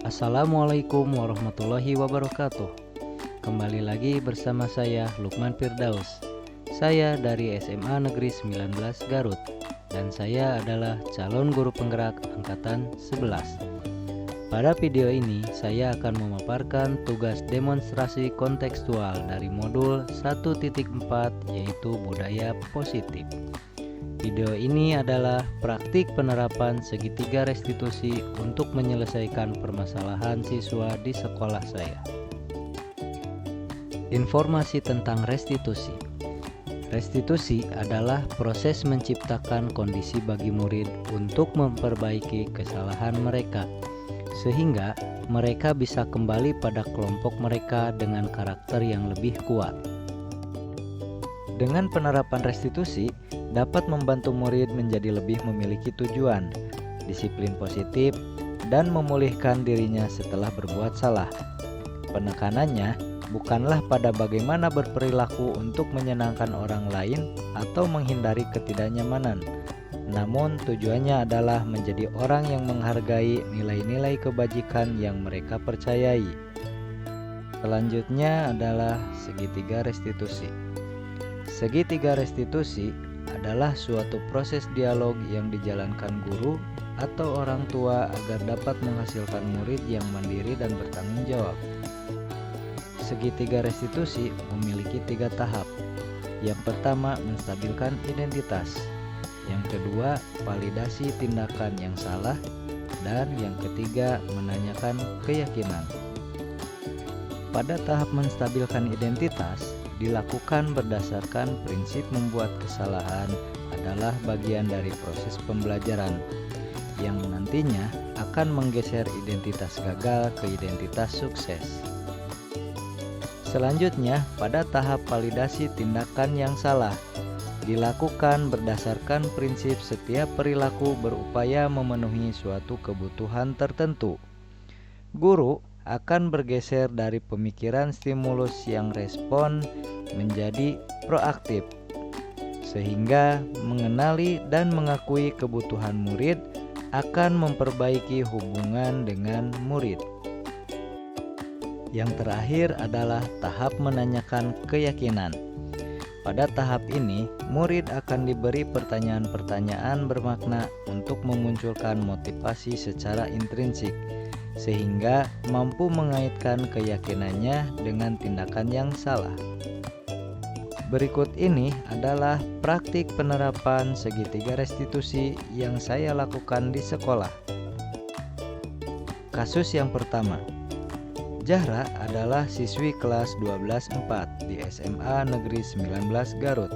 Assalamualaikum warahmatullahi wabarakatuh. Kembali lagi bersama saya Lukman Firdaus. Saya dari SMA Negeri 19 Garut dan saya adalah calon guru penggerak angkatan 11. Pada video ini saya akan memaparkan tugas demonstrasi kontekstual dari modul 1.4 yaitu budaya positif. Video ini adalah praktik penerapan segitiga restitusi untuk menyelesaikan permasalahan siswa di sekolah saya. Informasi tentang restitusi. Restitusi adalah proses menciptakan kondisi bagi murid untuk memperbaiki kesalahan mereka, sehingga mereka bisa kembali pada kelompok mereka dengan karakter yang lebih kuat. Dengan penerapan restitusi, dapat membantu murid menjadi lebih memiliki tujuan, disiplin positif, dan memulihkan dirinya setelah berbuat salah. Penekanannya bukanlah pada bagaimana berperilaku untuk menyenangkan orang lain atau menghindari ketidaknyamanan, namun tujuannya adalah menjadi orang yang menghargai nilai-nilai kebajikan yang mereka percayai. Selanjutnya adalah segitiga restitusi. Segitiga restitusi adalah suatu proses dialog yang dijalankan guru atau orang tua agar dapat menghasilkan murid yang mandiri dan bertanggung jawab. Segitiga restitusi memiliki 3 tahap. Yang pertama, menstabilkan identitas. Yang kedua, validasi tindakan yang salah. Dan yang ketiga, menanyakan keyakinan. Pada tahap menstabilkan identitas, dilakukan berdasarkan prinsip membuat kesalahan adalah bagian dari proses pembelajaran yang nantinya akan menggeser identitas gagal ke identitas sukses. Selanjutnya, pada tahap validasi tindakan yang salah, dilakukan berdasarkan prinsip setiap perilaku berupaya memenuhi suatu kebutuhan tertentu. Guru akan bergeser dari pemikiran stimulus yang respon menjadi proaktif, sehingga mengenali dan mengakui kebutuhan murid akan memperbaiki hubungan dengan murid. Yang terakhir adalah tahap menanyakan keyakinan. Pada tahap ini, murid akan diberi pertanyaan-pertanyaan bermakna untuk memunculkan motivasi secara intrinsik, sehingga mampu mengaitkan keyakinannya dengan tindakan yang salah. Berikut ini adalah praktik penerapan segitiga restitusi yang saya lakukan di sekolah. Kasus yang pertama, Zahra adalah siswi kelas 12-4 di SMA Negeri 19 Garut.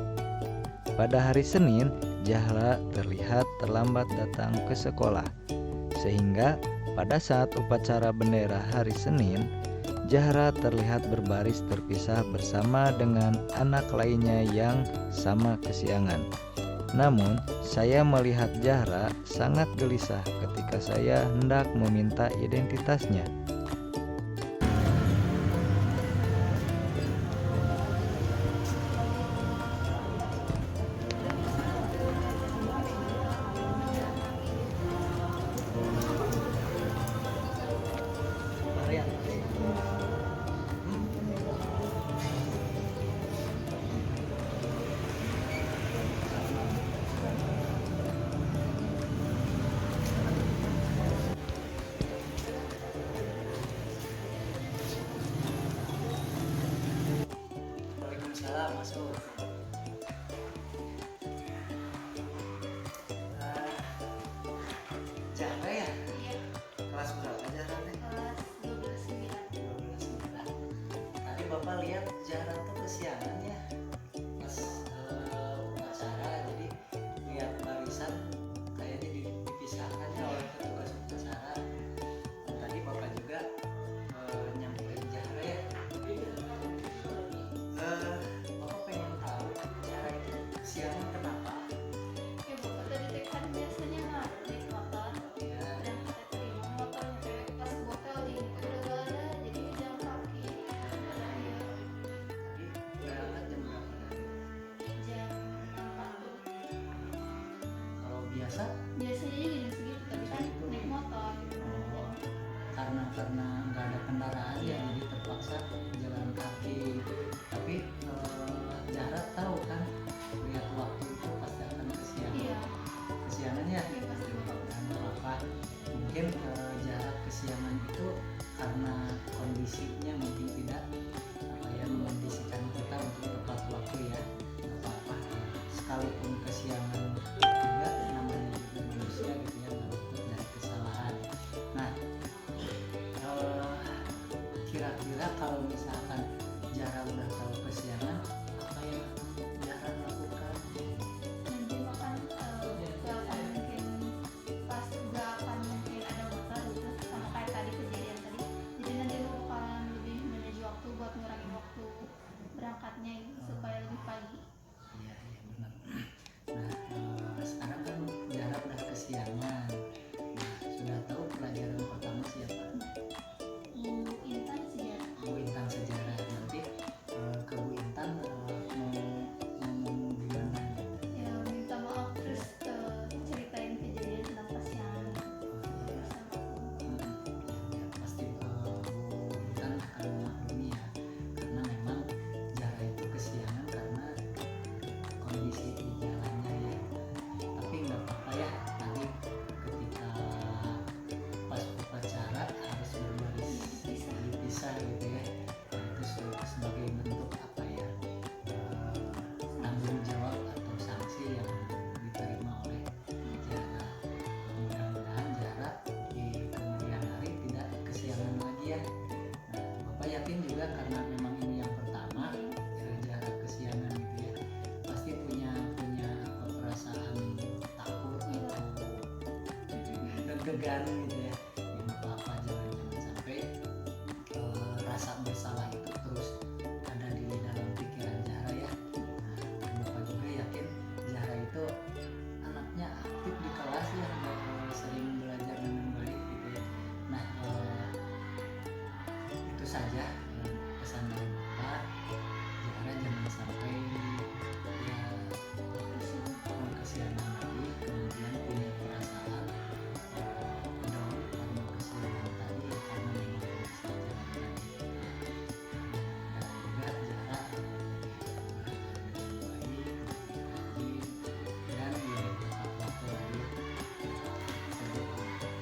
Pada hari Senin, Zahra terlihat terlambat datang ke sekolah, sehingga pada saat upacara bendera hari Senin, Zahra terlihat berbaris terpisah bersama dengan anak lainnya yang sama kesiangan. Namun, saya melihat Zahra sangat gelisah ketika saya hendak meminta identitasnya. Waalaikumsalam, masuk. Zahra ya? Iya, Kelas berapa Zahra teh? kelas 12-9. 12-9. Tadi Bapak lihat Zahra tuh kesiangan ya pas upacara, jadi lihat barisan kayaknya dipisahkan ya oleh petugas upacara. Dan tadi Bapak juga nyamperin Zahra ya. Bapak pengen tahu Zahra itu kesiangan kenapa? Ya bapak tadi kan biasanya mah naik motor, Ya, dan kita terima motor sampai pas ke hotel di itu udah gak ada, jadi jalan kaki. Iya, tadi berangkat jam berapa? jam 6 pagi. Kalau biasa Biasanya juga jam segitu, tapi kan naik motor. oh, karena nggak ada kendaraan ya jadi terpaksa jalan kaki. Tapi Zahra tahu kan lihat waktu itu pasti akan kesiangan. Iya. Kesiangan ya. Iya, pasti. Dan apa mungkin Zahra kesiangan itu karena kondisinya mungkin tidak apa ya mengondisikan kita untuk tepat waktu ya. Nggak apa-apa sekalipun kesiangan juga namanya juga manusia gitu ya, nggak luput dari kesalahan. Nah kira-kira kalau misalkan Zahra udah tahu kesiangan apa yang Zahra lakukan? Nanti makan gak akan mungkin pas gak akan mungkin ada motor gitu sama kayak tadi kejadian tadi. Jadi nanti lu bakalan lebih manage waktu buat ngurangin waktu berangkatnya gitu, supaya lebih pagi. Iya benar. Nah sekarang kan Zahra udah kesiangan. Nah sudah tahu pelajaran pertama siapa? Intan sih ya. Bu Intan sejarah. Nanti ke Bu Intan mau ngomong gimana gitu. Ya minta maaf terus ceritain kejadian tentang kesiangan bersama aku. Ya, pasti Bu Intan akan memaklumi ya, karena memang Zahra itu kesiangan karena kondisi di jalannya ya. Tapi nggak apa-apa ya, nanti ketika pas upacara harus berbaris dipisah gitu ya. Nah, itu sebagai bentuk apa ya tanggung jawab atau sanksi yang diterima oleh Zahra. Mudah-mudahan Zahra di kemudian hari tidak kesiangan lagi ya. Nah, Bapak yakin juga karena memang ini yang pertama Zahra kesiangan gitu ya, pasti punya apa perasaan takut atau deg-degan gitu ya. Ya nggak apa-apa, jangan sampai rasa bersalah itu terus ada di dalam pikiran Zahra ya. Nah, Bapak juga yakin Zahra itu anaknya aktif di kelas ya, sering belajar dengan baik gitu ya. Nah itu saja pesan dari Bapak. Zahra jangan sampai ya kesiangan lagi, kemudian punya perasaan down karena kesiangan tadi ya, karena memang kondisi jalan tadi. Dan juga Zahra belajar dengan baik, rajin, dan ya tepat waktu lagi.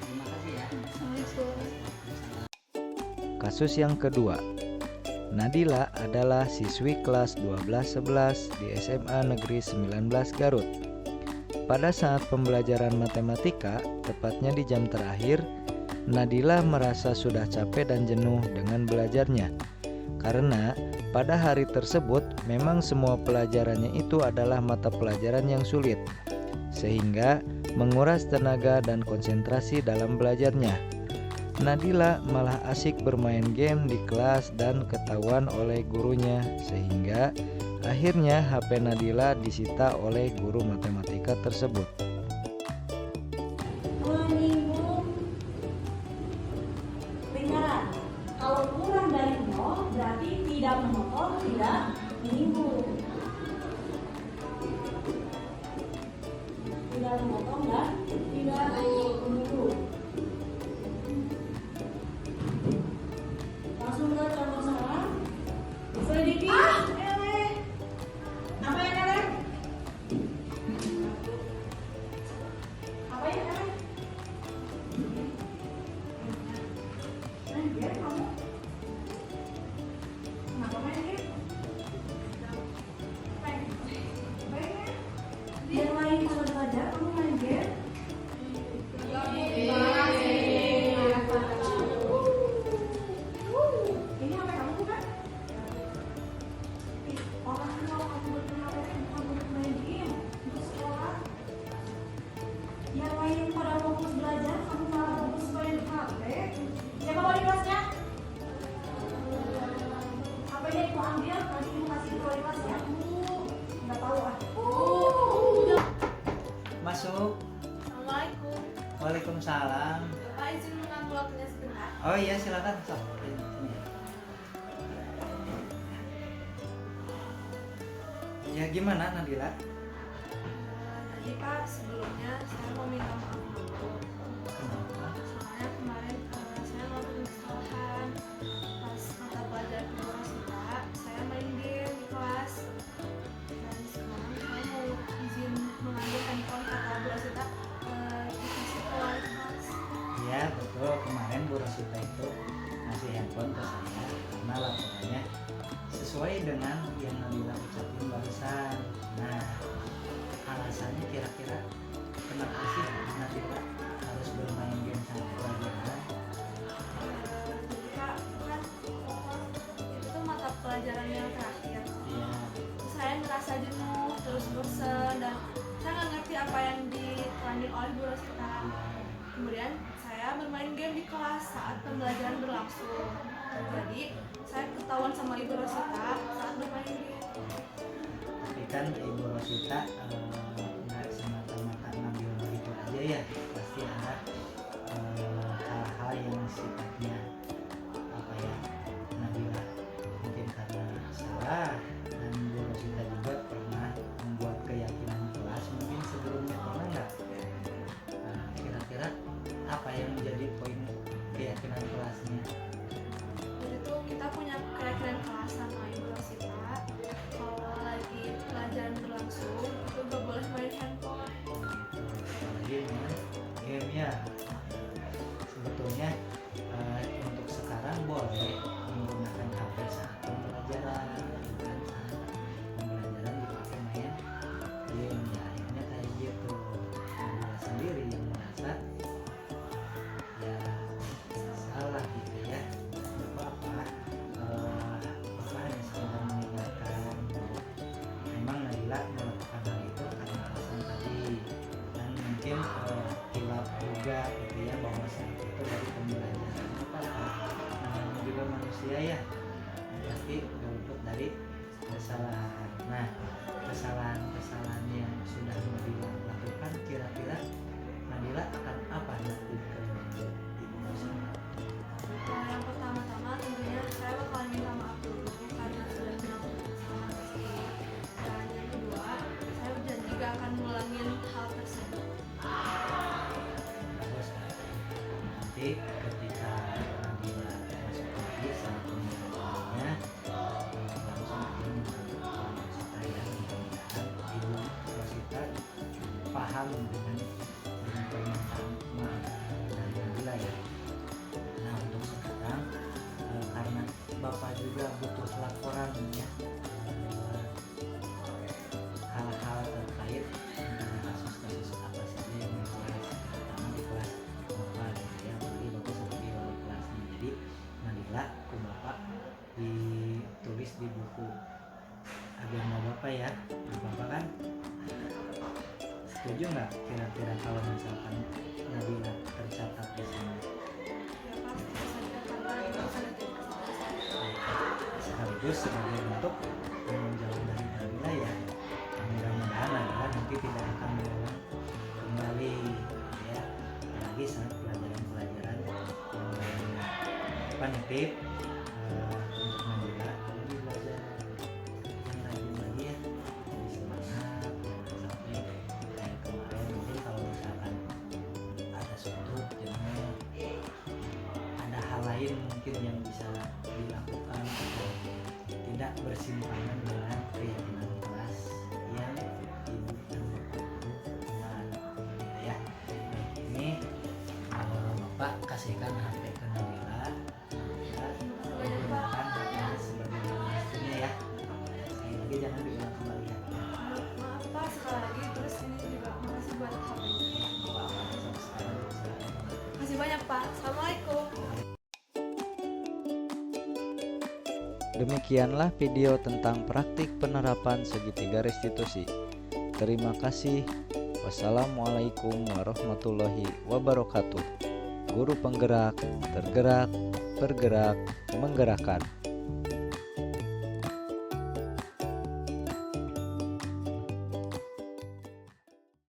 Terima kasih ya. Assalamualaikum. Waalaikumsalam. Kasus yang kedua, Nadila adalah siswi kelas 12-11 di SMA Negeri 19 Garut. Pada saat pembelajaran matematika, tepatnya di jam terakhir, Nadila merasa sudah capek dan jenuh dengan belajarnya. Karena pada hari tersebut memang semua pelajarannya itu adalah mata pelajaran yang sulit, sehingga menguras tenaga dan konsentrasi dalam belajarnya. Nadila malah asik bermain game di kelas dan ketahuan oleh gurunya, sehingga akhirnya HP Nadila disita oleh guru matematika tersebut. Menyinggung lingkaran. Kalau kurang dari 0 berarti tidak memotong, tidak menyinggung. Tidak memotong dan tidak menyinggung. Langsung ke contoh salah. Selidiki. Apa yang ada? Apa yang ada? Main game kamu? Kenapa main game? Main game? Yang lain kalau belajar kamu main game? Ini HP kamu bukan? Orang kalau kamu bermain HP bukan untuk main game, untuk sekolah. Yang lain pada fokus belajar, kamu malah fokus main HP. Siapa wali kelasnya? HP-nya ibu ambil, nanti ibu kasih ke wali kelas ya. Nggak tahu ah. Masuk. Assalamualaikum. Waalaikumsalam. Bapak izin mengambil waktunya sebentar. Oh iya silakan. Sok. Ya gimana Nadila? Tadi Pak, sebelumnya saya mau minta maaf dulu. Kenapa? Soalnya kemarin saya nonton kemarin Bu Rosita itu ngasih handphone ke saya karena laporannya sesuai dengan yang Nabila ucapin barusan. Nah, alasannya kira-kira kenapa sih Nabila harus bermain game sampai pelajaran? Jadi kak kan itu tuh mata pelajaran yang terakhir. Iya. Terus saya merasa jenuh, terus bosan, dan saya nggak ngerti apa yang diterangin oleh Bu Rosita. Kemudian saya bermain game di kelas saat pembelajaran berlangsung. Jadi saya ketahuan sama Ibu Rosita saat bermain game. Tapi kan Ibu Rosita nggak semata-mata ngambil begitu aja ya, pasti ada hal-hal yang sifatnya apa ya, Nabila mungkin karena salah, dan Bu Rosita juga pernah membuat keyakinan kelas mungkin sebelumnya, pernah nggak? Nah, kira-kira apa yang menjadi poin keyakinan kelasnya? Jadi tuh kita punya keyakinan kelas sama Ibu Rosita kalau lagi pelajaran berlangsung itu gak boleh main handphone. Apalagi main game ya. Sebetulnya untuk sekarang boleh menggunakan HP saat pembelajaran, bukan saat pembelajaran dipakai main game. Ya akhirnya kayak gitu. Nabila sendiri yang merasa ya salah gitu ya. Tidak apa-apa. Bapak hanya sekedar mengingatkan bahwa memang Nabila melakukan hal itu karena alasan tadi, dan mungkin hilaf juga gitu ya, bahwa saat itu dari pembelajaran apa namanya juga manusia ya, pasti luput dari kesalahan. Nah, kesalahan yang sudah Nabila lakukan, kira-kira Nabila akan apa nanti ke Ibu Rosita? Yang pertama-tama tentunya saya bakalan minta maaf dulu karena sudah melakukan kesalahan tersebut. Dan yang kedua, saya berjanji gak akan ngulangin hal tersebut. Bagus. Nanti ketika Nabila masuk lagi saat pembelajarannya, langsung dia membantu Ibu Rosita ya, mudah-mudahan Ibu Rosita paham dengan permintaan maaf dari Nabila ya. Nah, untuk sekarang karena Bapak juga butuh laporan ya, hal-hal terkait dengan kasus-kasus apa saja yang di kelas, terutama di kelas Bapak gitu ya, apalagi Bapak sebagai wali kelasnya. Jadi Nabila ke Bapak ditulis di buku agenda Bapak ya. Nah, Bapak kan setuju nggak kira-kira kalau misalkan Nabila tercatat di sini? Ya pasti saja karena itu bisa jadi kesalahan saya. Sekaligus sebagai bentuk tanggung jawab dari Nabila ya. Mudah-mudahan Nabila nanti tidak akan mengulang kembali ya, apalagi saat pelajaran-pelajaran yang lainnya. Apa nitip untuk Nabila lebih belajar yang rajin lagi ya, lebih semangat, jangan sampai kayak kemarin. Mungkin kalau misalkan ada suatu jenuh, ada hal lain mungkin yang bisa dilakukan atau tidak bersimpangan dengan keyakinan kelas yang ibu dan bapak guru buat gitu ya. Baik, ini Bapak kasihkan HP ke Nabila. Nabila gunakan HP sebagai waktunya ya. Sekali lagi jangan diulang kembali ya. Maaf Pak sekali lagi, terus ini juga makasih buat HP-nya. Sampai sekarang bisa. Makasih banyak Pak. Assalamualaikum. Demikianlah video tentang praktik penerapan segitiga restitusi. Terima kasih. Wassalamualaikum warahmatullahi wabarakatuh. Guru penggerak, tergerak, bergerak, menggerakkan.